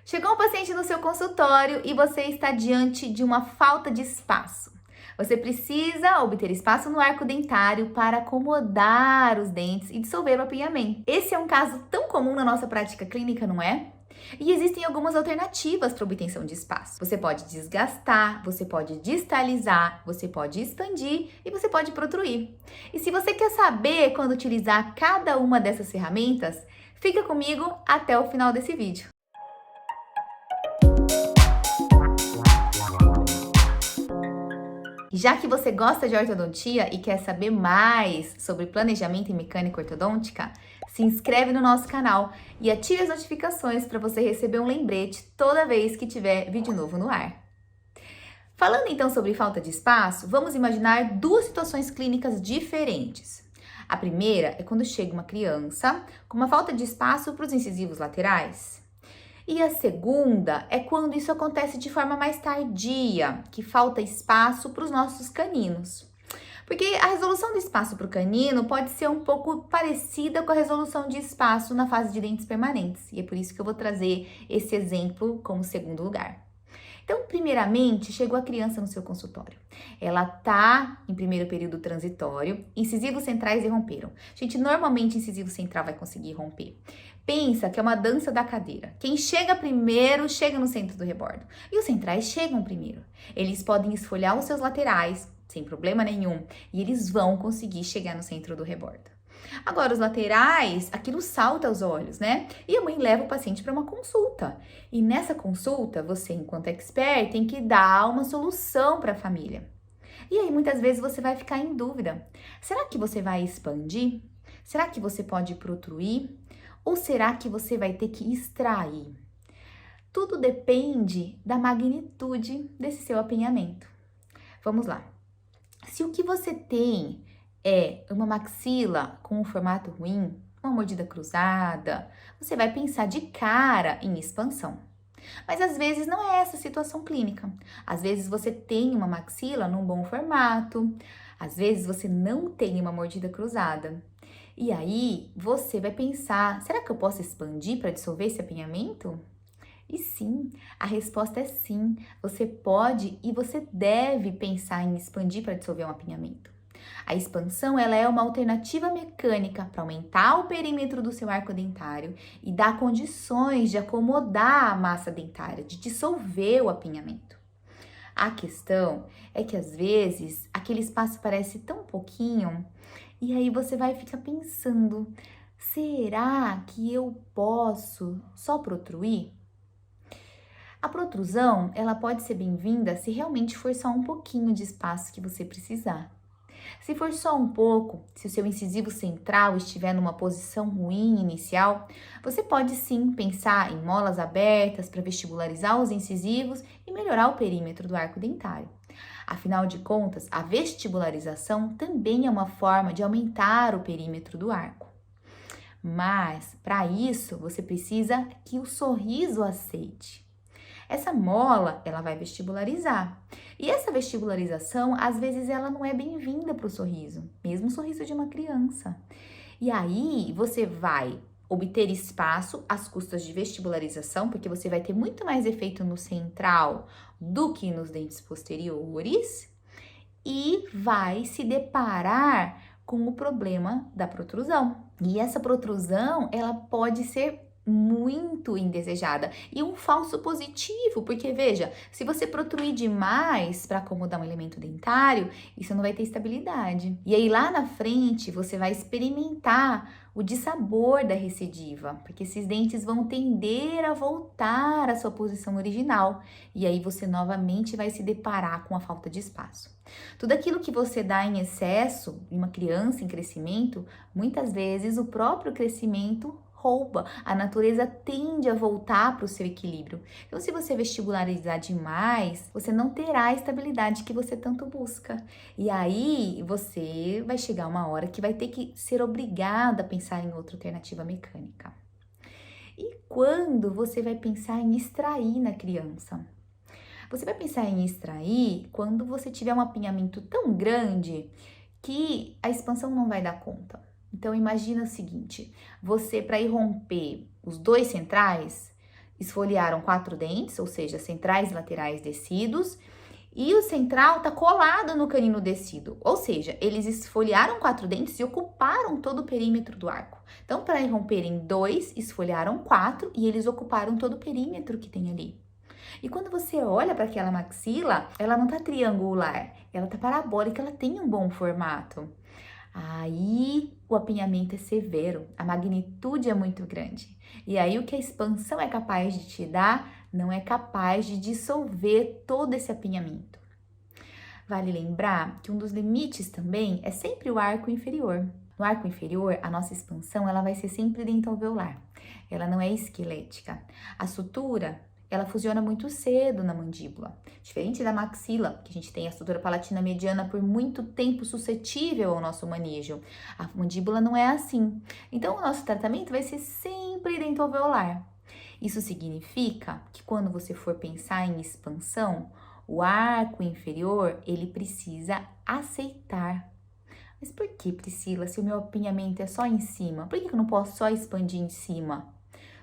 Chegou um paciente no seu consultório e você está diante de uma falta de espaço. Você precisa obter espaço no arco dentário para acomodar os dentes e dissolver o apinhamento. Esse é um caso tão comum na nossa prática clínica, não é? E existem algumas alternativas para obtenção de espaço. Você pode desgastar, você pode distalizar, você pode expandir e você pode protruir. E se você quer saber quando utilizar cada uma dessas ferramentas, fica comigo até o final desse vídeo. Já que você gosta de ortodontia e quer saber mais sobre planejamento em mecânica ortodôntica, se inscreve no nosso canal e ative as notificações para você receber um lembrete toda vez que tiver vídeo novo no ar. Falando então sobre falta de espaço, vamos imaginar duas situações clínicas diferentes. A primeira é quando chega uma criança com uma falta de espaço para os incisivos laterais. E a segunda é quando isso acontece de forma mais tardia, que falta espaço para os nossos caninos. Porque a resolução do espaço para o canino pode ser um pouco parecida com a resolução de espaço na fase de dentes permanentes. E é por isso que eu vou trazer esse exemplo como segundo lugar. Então, primeiramente, chegou a criança no seu consultório. Ela tá em primeiro período transitório, incisivos centrais irromperam. Gente, normalmente incisivo central vai conseguir romper. Pensa que é uma dança da cadeira. Quem chega primeiro, chega no centro do rebordo. E os centrais chegam primeiro. Eles podem esfolhar os seus laterais, sem problema nenhum, e eles vão conseguir chegar no centro do rebordo. Agora, os laterais, aquilo salta aos olhos, né? E a mãe leva o paciente para uma consulta. E nessa consulta, você, enquanto expert, tem que dar uma solução para a família. E aí, muitas vezes, você vai ficar em dúvida. Será que você vai expandir? Será que você pode protruir? Ou será que você vai ter que extrair? Tudo depende da magnitude desse seu apinhamento. Vamos lá. Se o que você tem é uma maxila com um formato ruim, uma mordida cruzada, você vai pensar de cara em expansão. Mas às vezes não é essa a situação clínica. Às vezes você tem uma maxila num bom formato, às vezes você não tem uma mordida cruzada. E aí você vai pensar, será que eu posso expandir para dissolver esse apinhamento? E sim, a resposta é sim. Você pode e você deve pensar em expandir para dissolver um apinhamento. A expansão, ela é uma alternativa mecânica para aumentar o perímetro do seu arco dentário e dar condições de acomodar a massa dentária, de dissolver o apinhamento. A questão é que às vezes aquele espaço parece tão pouquinho e aí você vai ficar pensando, será que eu posso só protruir? A protrusão, ela pode ser bem-vinda se realmente for só um pouquinho de espaço que você precisar. Se for só um pouco, se o seu incisivo central estiver numa posição ruim inicial, você pode sim pensar em molas abertas para vestibularizar os incisivos e melhorar o perímetro do arco dentário. Afinal de contas, a vestibularização também é uma forma de aumentar o perímetro do arco. Mas, para isso, você precisa que o sorriso aceite. Essa mola, ela vai vestibularizar. E essa vestibularização, às vezes, ela não é bem-vinda para o sorriso, mesmo o sorriso de uma criança. E aí, você vai obter espaço às custas de vestibularização, porque você vai ter muito mais efeito no central do que nos dentes posteriores, e vai se deparar com o problema da protrusão. E essa protrusão, ela pode ser muito indesejada e um falso positivo, porque veja, se você protruir demais para acomodar um elemento dentário, isso não vai ter estabilidade. E aí lá na frente você vai experimentar o dissabor da recidiva, porque esses dentes vão tender a voltar à sua posição original e aí você novamente vai se deparar com a falta de espaço. Tudo aquilo que você dá em excesso em uma criança em crescimento, muitas vezes o próprio crescimento rouba, a natureza tende a voltar para o seu equilíbrio. Então, se você vestibularizar demais, você não terá a estabilidade que você tanto busca. E aí, você vai chegar uma hora que vai ter que ser obrigada a pensar em outra alternativa mecânica. E quando você vai pensar em extrair na criança? Você vai pensar em extrair quando você tiver um apinhamento tão grande que a expansão não vai dar conta. Então, imagina o seguinte, você para ir romper os dois centrais, esfoliaram 4 dentes, ou seja, centrais e laterais descidos, e o central está colado no canino descido, ou seja, eles esfoliaram 4 dentes e ocuparam todo o perímetro do arco. Então, para irromper em 2, esfoliaram 4 e eles ocuparam todo o perímetro que tem ali. E quando você olha para aquela maxila, ela não está triangular, ela está parabólica, ela tem um bom formato. Aí o apinhamento é severo, a magnitude é muito grande. E aí o que a expansão é capaz de te dar não é capaz de dissolver todo esse apinhamento. Vale lembrar que um dos limites também é sempre o arco inferior. No arco inferior, a nossa expansão ela vai ser sempre dentalveolar. Ela não é esquelética. A sutura ela fusiona muito cedo na mandíbula. Diferente da maxila, que a gente tem a sutura palatina mediana por muito tempo suscetível ao nosso manejo. A mandíbula não é assim. Então, o nosso tratamento vai ser sempre dentalveolar. Isso significa que quando você for pensar em expansão, o arco inferior, ele precisa aceitar. Mas por que, Priscila, se o meu apinhamento é só em cima? Por que eu não posso só expandir em cima?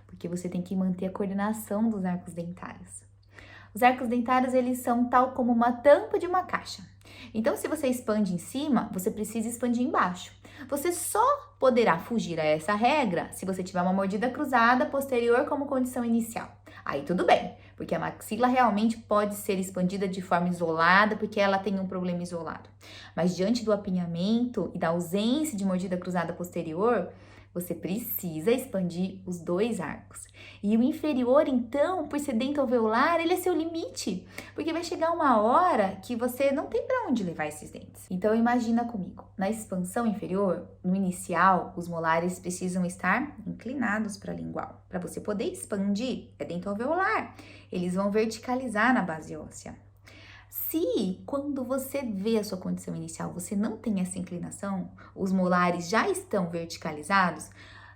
Porque você tem que manter a coordenação dos arcos dentários. Os arcos dentários, eles são tal como uma tampa de uma caixa. Então, se você expande em cima, você precisa expandir embaixo. Você só poderá fugir a essa regra se você tiver uma mordida cruzada posterior como condição inicial. Aí tudo bem, porque a maxila realmente pode ser expandida de forma isolada, porque ela tem um problema isolado. Mas diante do apinhamento e da ausência de mordida cruzada posterior, você precisa expandir os 2 arcos. E o inferior, então, por ser dentalveolar, ele é seu limite. Porque vai chegar uma hora que você não tem para onde levar esses dentes. Então, imagina comigo. Na expansão inferior, no inicial, os molares precisam estar inclinados para a lingual. Para você poder expandir, é dentalveolar. Eles vão verticalizar na base óssea. Se, quando você vê a sua condição inicial, você não tem essa inclinação, os molares já estão verticalizados,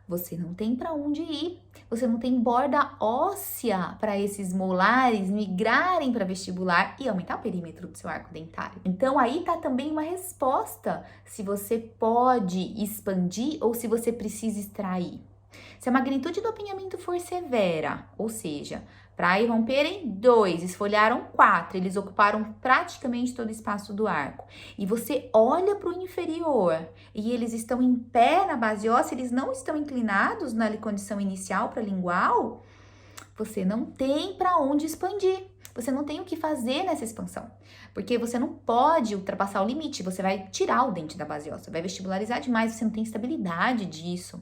você não tem para onde ir. Você não tem borda óssea para esses molares migrarem para vestibular e aumentar o perímetro do seu arco dentário. Então, aí tá também uma resposta se você pode expandir ou se você precisa extrair. Se a magnitude do apinhamento for severa, ou seja, para irromperem 2, esfoliaram 4, eles ocuparam praticamente todo o espaço do arco. E você olha para o inferior e eles estão em pé na base óssea, eles não estão inclinados na condição inicial para lingual, você não tem para onde expandir. Você não tem o que fazer nessa expansão, porque você não pode ultrapassar o limite, você vai tirar o dente da base óssea, vai vestibularizar demais, você não tem estabilidade disso.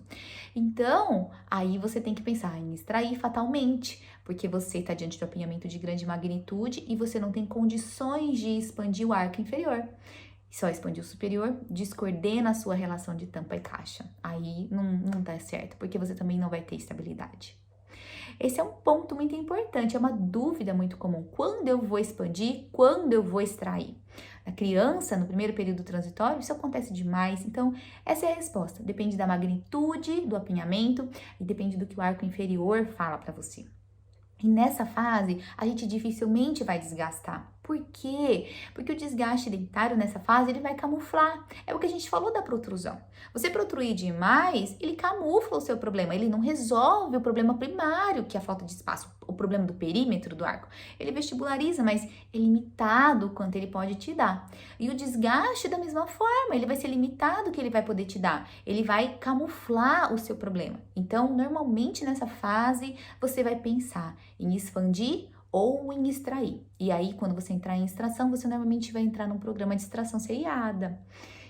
Então, aí você tem que pensar em extrair fatalmente, porque você está diante do apinhamento de grande magnitude e você não tem condições de expandir o arco inferior. Só expandir o superior, descoordena a sua relação de tampa e caixa. Aí não dá certo, porque você também não vai ter estabilidade. Esse é um ponto muito importante, é uma dúvida muito comum. Quando eu vou expandir? Quando eu vou extrair? Na criança, no primeiro período transitório, isso acontece demais. Então, essa é a resposta. Depende da magnitude do apinhamento e depende do que o arco inferior fala para você. E nessa fase, a gente dificilmente vai desgastar. Por quê? Porque o desgaste dentário nessa fase, ele vai camuflar. É o que a gente falou da protrusão. Você protruir demais, ele camufla o seu problema. Ele não resolve o problema primário, que é a falta de espaço. O problema do perímetro do arco. Ele vestibulariza, mas é limitado o quanto ele pode te dar. E o desgaste da mesma forma, ele vai ser limitado o que ele vai poder te dar. Ele vai camuflar o seu problema. Então, normalmente nessa fase, você vai pensar em expandir ou em extrair. E aí, quando você entrar em extração, você normalmente vai entrar num programa de extração seriada.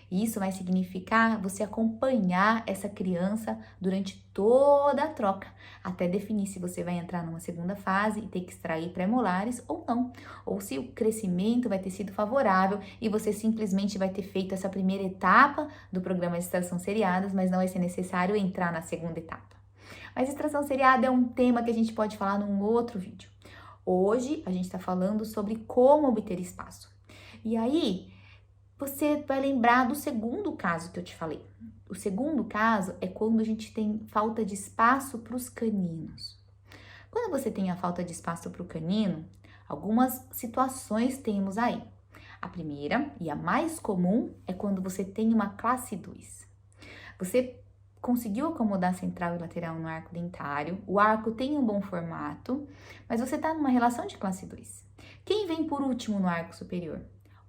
E isso vai significar você acompanhar essa criança durante toda a troca, até definir se você vai entrar numa segunda fase e ter que extrair pré-molares ou não. Ou se o crescimento vai ter sido favorável e você simplesmente vai ter feito essa primeira etapa do programa de extração seriadas, mas não vai ser necessário entrar na segunda etapa. Mas extração seriada é um tema que a gente pode falar num outro vídeo. Hoje a gente está falando sobre como obter espaço. E aí, você vai lembrar do segundo caso que eu te falei. O segundo caso é quando a gente tem falta de espaço para os caninos. Quando você tem a falta de espaço para o canino, algumas situações temos aí. A primeira e a mais comum é quando você tem uma classe 2. Você conseguiu acomodar central e lateral no arco dentário, o arco tem um bom formato, mas você está numa relação de classe 2. Quem vem por último no arco superior?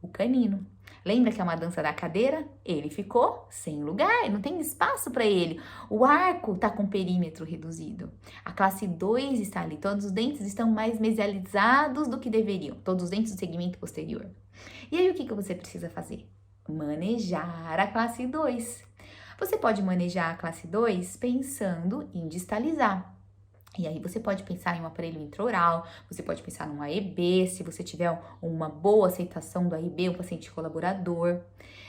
O canino. Lembra que é uma dança da cadeira? Ele ficou sem lugar, não tem espaço para ele. O arco está com perímetro reduzido. A classe 2 está ali, todos os dentes estão mais mesializados do que deveriam, todos os dentes do segmento posterior. E aí o que você precisa fazer? Manejar a classe 2. Você pode manejar a classe 2 pensando em distalizar. E aí você pode pensar em um aparelho intraoral, você pode pensar num AEB, se você tiver uma boa aceitação do AEB, um paciente colaborador.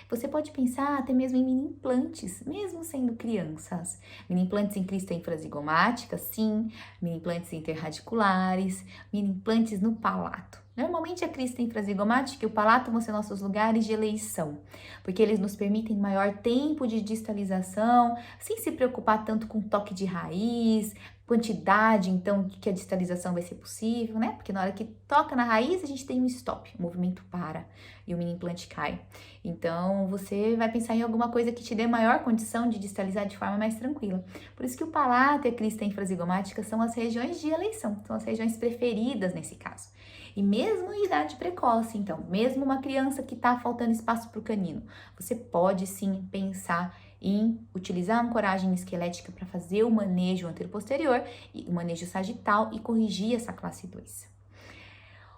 Você pode pensar até mesmo em mini implantes, mesmo sendo crianças. Mini implantes em crista infrazigomática, sim. Mini implantes interradiculares, mini implantes no palato. Normalmente a crista infrazigomática e o palato vão ser nossos lugares de eleição, porque eles nos permitem maior tempo de distalização, sem se preocupar tanto com toque de raiz, quantidade, então, que a distalização vai ser possível, né? Porque na hora que toca na raiz, a gente tem um stop, o movimento para e o mini implante cai. Então, você vai pensar em alguma coisa que te dê maior condição de distalizar de forma mais tranquila. Por isso que o palato e a crista infrazigomática são as regiões de eleição, são as regiões preferidas nesse caso. E mesmo em idade precoce, então, mesmo uma criança que está faltando espaço para o canino, você pode sim pensar em utilizar a ancoragem esquelética para fazer o manejo anteroposterior, o manejo sagital e corrigir essa classe 2.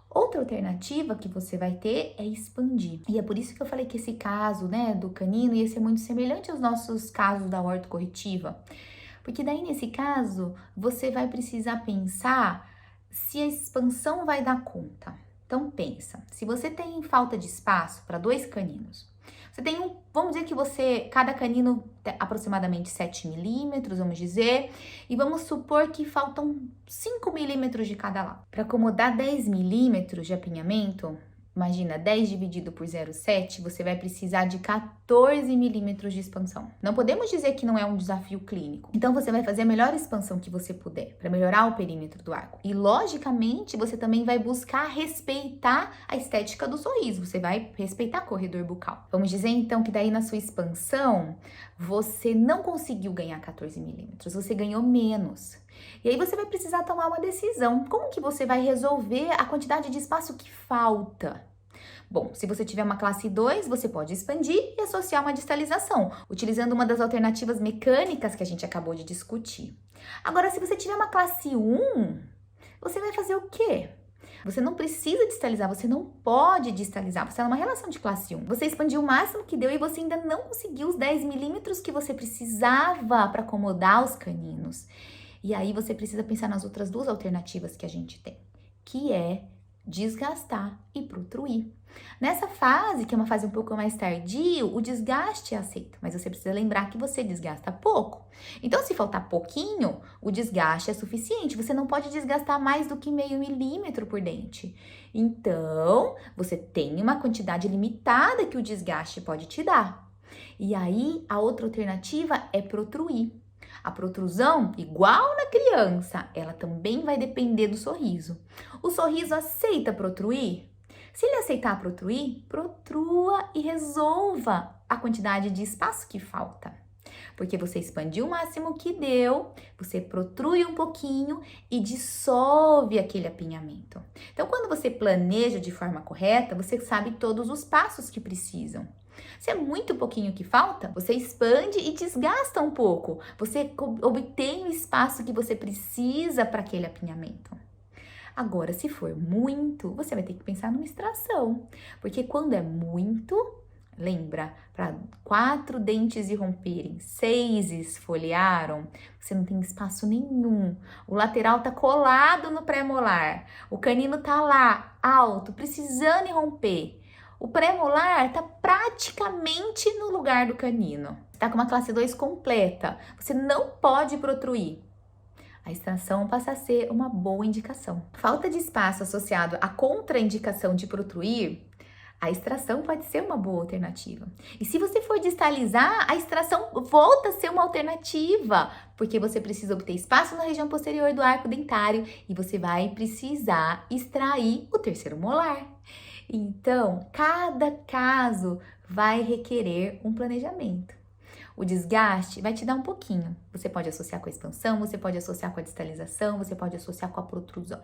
Outra alternativa que você vai ter é expandir. E é por isso que eu falei que esse caso, né, do canino ia ser muito semelhante aos nossos casos da ortocorretiva. Porque daí, nesse caso, você vai precisar pensar se a expansão vai dar conta. Então, pensa, se você tem falta de espaço para 2 caninos, você tem vamos dizer que cada canino tem aproximadamente 7 milímetros, vamos dizer, e vamos supor que faltam 5 milímetros de cada lado. Para acomodar 10 milímetros de apinhamento, imagina, 10 dividido por 0,7, você vai precisar de 14 milímetros de expansão. Não podemos dizer que não é um desafio clínico. Então, você vai fazer a melhor expansão que você puder para melhorar o perímetro do arco. E, logicamente, você também vai buscar respeitar a estética do sorriso. Você vai respeitar o corredor bucal. Vamos dizer, então, que daí na sua expansão, você não conseguiu ganhar 14 milímetros, você ganhou menos. E aí você vai precisar tomar uma decisão. Como que você vai resolver a quantidade de espaço que falta? Bom, se você tiver uma classe 2, você pode expandir e associar uma distalização, utilizando uma das alternativas mecânicas que a gente acabou de discutir. Agora, se você tiver uma classe 1, você vai fazer o quê? Você não precisa distalizar, você não pode distalizar, você está numa relação de classe 1. Você expandiu o máximo que deu e você ainda não conseguiu os 10 milímetros que você precisava para acomodar os caninos. E aí você precisa pensar nas outras 2 alternativas que a gente tem, que é desgastar e protruir. Nessa fase, que é uma fase um pouco mais tardio, o desgaste é aceito, mas você precisa lembrar que você desgasta pouco. Então, se faltar pouquinho, o desgaste é suficiente. Você não pode desgastar mais do que meio milímetro por dente. Então, você tem uma quantidade limitada que o desgaste pode te dar. E aí, a outra alternativa é protruir. A protrusão, igual na criança, ela também vai depender do sorriso. O sorriso aceita protruir? Se ele aceitar protruir, protrua e resolva a quantidade de espaço que falta. Porque você expandiu o máximo que deu, você protrui um pouquinho e dissolve aquele apinhamento. Então, quando você planeja de forma correta, você sabe todos os passos que precisam. Se é muito pouquinho que falta, você expande e desgasta um pouco. Você obtém o espaço que você precisa para aquele apinhamento. Agora, se for muito, você vai ter que pensar numa extração. Porque quando é muito, lembra, para 4 dentes irromperem, 6 esfoliaram, você não tem espaço nenhum. O lateral tá colado no pré-molar. O canino tá lá, alto, precisando irromper. O pré-molar está praticamente no lugar do canino. Está com uma classe 2 completa. Você não pode protruir. A extração passa a ser uma boa indicação. Falta de espaço associado à contraindicação de protruir, a extração pode ser uma boa alternativa. E se você for distalizar, a extração volta a ser uma alternativa, porque você precisa obter espaço na região posterior do arco dentário e você vai precisar extrair o terceiro molar. Então, cada caso vai requerer um planejamento. O desgaste vai te dar um pouquinho. Você pode associar com a expansão, você pode associar com a distalização, você pode associar com a protrusão.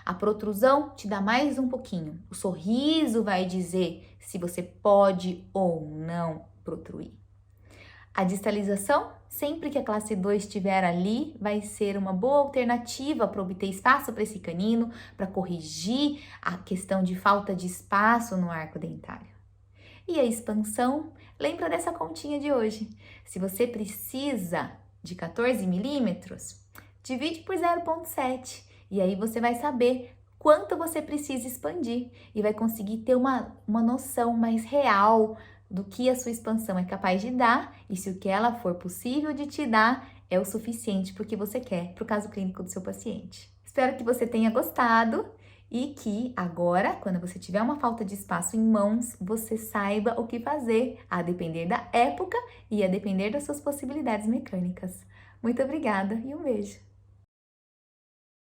A protrusão te dá mais um pouquinho. O sorriso vai dizer se você pode ou não protruir. A distalização, sempre que a classe 2 estiver ali, vai ser uma boa alternativa para obter espaço para esse canino, para corrigir a questão de falta de espaço no arco dentário. E a expansão, lembra dessa continha de hoje. Se você precisa de 14 milímetros, divide por 0,7 e aí você vai saber quanto você precisa expandir e vai conseguir ter uma noção mais real do que a sua expansão é capaz de dar e se o que ela for possível de te dar é o suficiente para o que você quer, para o caso clínico do seu paciente. Espero que você tenha gostado e que agora, quando você tiver uma falta de espaço em mãos, você saiba o que fazer, a depender da época e a depender das suas possibilidades mecânicas. Muito obrigada e um beijo!